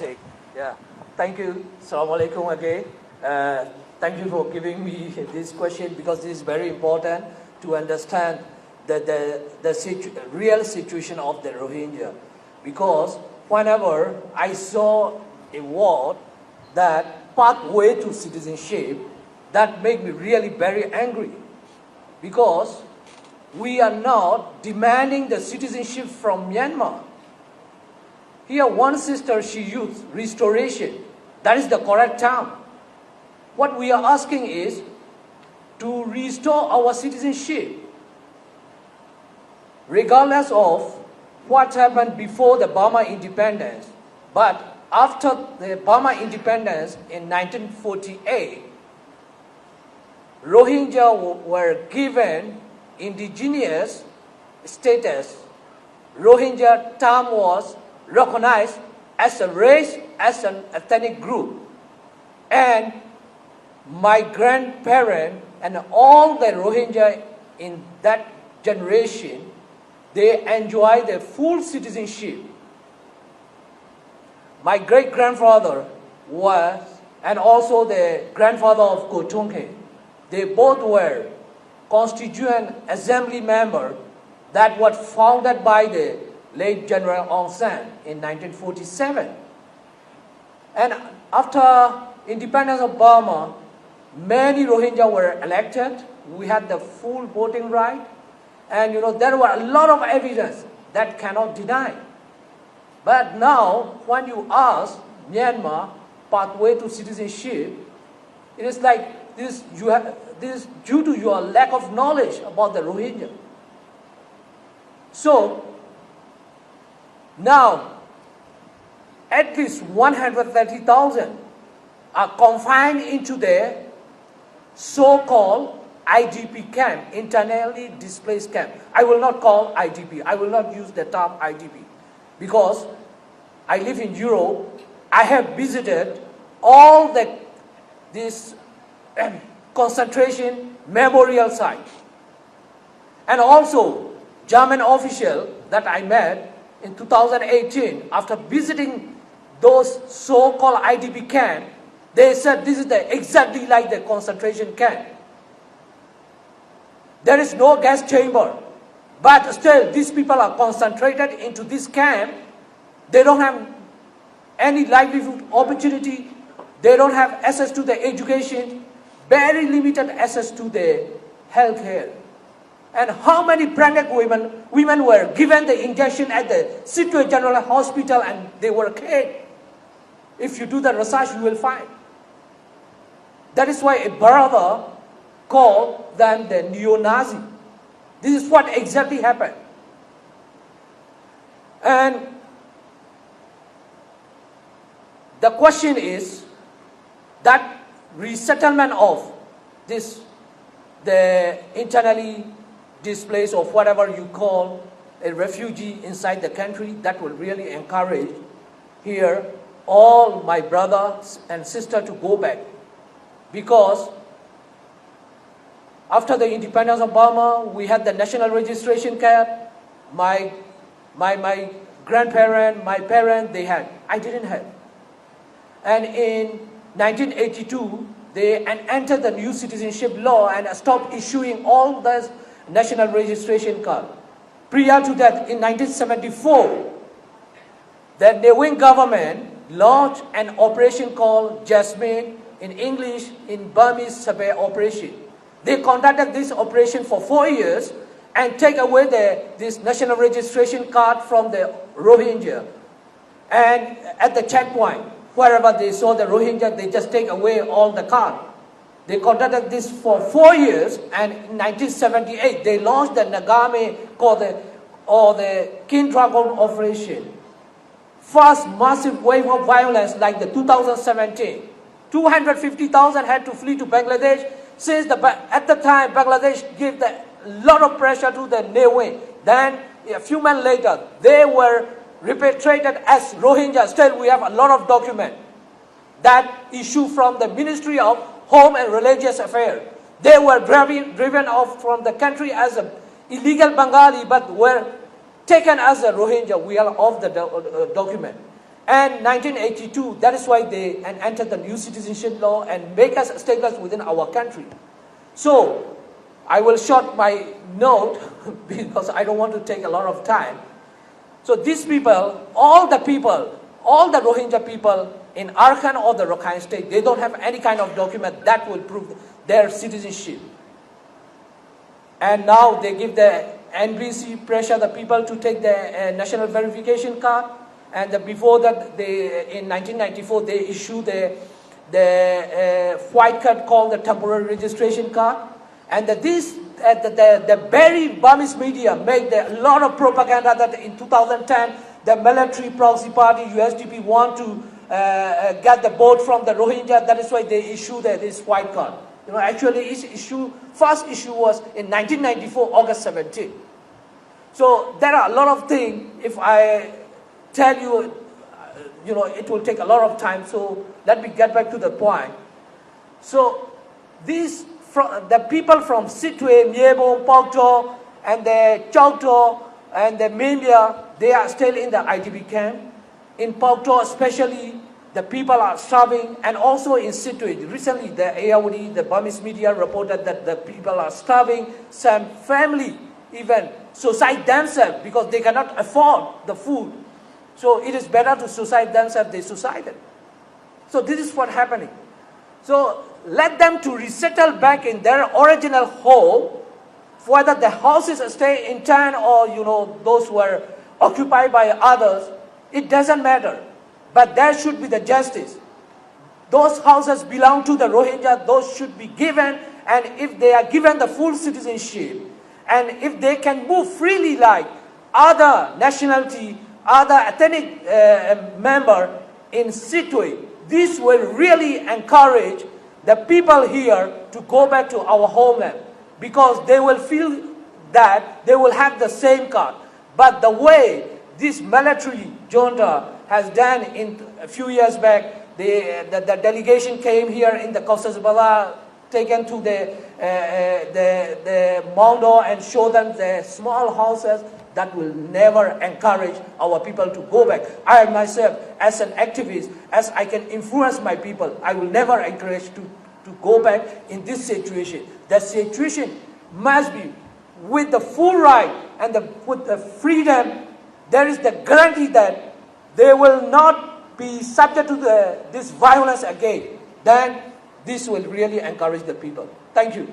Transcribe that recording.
take. Yeah. Thank you. Assalamu alaikum again. Thank you for giving me this question because this is very important to understand the real situation of the Rohingya. Because whenever I saw a word that pathway to citizenship, that made me really very angry. Because we are not demanding the citizenship from Myanmar. Here one sister, she used restoration. That is the correct term. What we are asking is to restore our citizenship, regardless of what happened before the Burma independence. But after the Burma independence in 1948, Rohingya were given indigenous status. Rohingya term was recognized as a race, as an ethnic group. And my grandparents and all the Rohingya in that generation, they enjoy the full citizenship. My great-grandfather was, and also the grandfather of Kotunke, they both were Constituent Assembly member that was founded by the late General Aung San in 1947. And after independence of Burma, many Rohingya were elected. We had the full voting right. And there were a lot of evidence that cannot deny. But now, when you ask Myanmar pathway to citizenship, it is like this is due to your lack of knowledge about the Rohingya. So, now, at least 130,000 are confined into the so-called IDP camp, internally displaced camp. I will not call IDP. I will not use the term IDP because I live in Europe. I have visited all these concentration memorial sites. And also, German official that I met in 2018, after visiting those so-called IDP camp, they said this is exactly like the concentration camp. There is no gas chamber, but still these people are concentrated into this camp. They don't have any livelihood opportunity. They don't have access to the education, very limited access to the health care. And how many pregnant women were given the injection at the Sitwe General Hospital and they were killed? If you do the research, you will find. That is why a brother called them the neo-Nazi. This is what exactly happened. And the question is that resettlement of the internally displaced or whatever you call a refugee inside the country, that will really encourage here all my brothers and sisters to go back. Because after the independence of Burma, we had the national registration camp. My grandparents, my parents, they had. I didn't have. And in 1982, they entered the new citizenship law and stopped issuing all those national registration cards. Prior to that, in 1974, the Lwin government launched an operation called Jasmine, in English, in Burmese Sabe operation. They conducted this operation for 4 years and take away this national registration card from the Rohingya. And at the checkpoint, wherever they saw the Rohingya, they just take away all the card. They conducted this for 4 years, and in 1978, they launched the Nagame or the King Dragon operation. First massive wave of violence like the 2017. 250,000 had to flee to Bangladesh. Since at the time, Bangladesh gave a lot of pressure to the Lwin. Then, a few months later, they were repatriated as Rohingya. Still, we have a lot of documents that issue from the Ministry of Home and Religious Affairs. They were driven off from the country as an illegal Bengali, but were taken as a Rohingya. We are off the document. And 1982, that is why they entered the new citizenship law and make us stateless within our country. So, I will short my note because I don't want to take a lot of time. So these people, all the Rohingya people in Arakan or the Rakhine state, they don't have any kind of document that will prove their citizenship. And now they give the NBC pressure the people to take the national verification card. And before that, in 1994, they issued the white card called the temporary registration card. And the very Burmese media made a lot of propaganda that in 2010, the military proxy party, USDP, want to get the vote from the Rohingya. That is why they issued this white card. You know, actually, first issue was in 1994, August 17. So there are a lot of things. If I tell you, you know, it will take a lot of time. So let me get back to the point. So the people from Sittwe, Myebong, Pokto, and the Chowto, and the Mimia, they are still in the IDP camp. In Pokto especially, the people are starving, and also in Sittwe. Recently, the AOD, the Burmese media reported that the people are starving. Some family even suicide themselves because they cannot afford the food. So it is better to suicide themselves, they suicided. So this is what's happening. So let them to resettle back in their original home, whether the houses stay in town or, you know, those who are occupied by others, it doesn't matter. But there should be the justice. Those houses belong to the Rohingya, those should be given, and if they are given the full citizenship, and if they can move freely like other nationality, other ethnic member in Sittwe, this will really encourage the people here to go back to our homeland, because they will feel that they will have the same card. But the way this military junta has done in a few years back, the delegation came here in the Bazar, taken to the Mondo and show them the small houses, that will never encourage our people to go back. I myself, as an activist, as I can influence my people, I will never encourage to go back in this situation. The situation must be with the full right and with the freedom. There is the guarantee that they will not be subject to this violence again. Then this will really encourage the people. Thank you.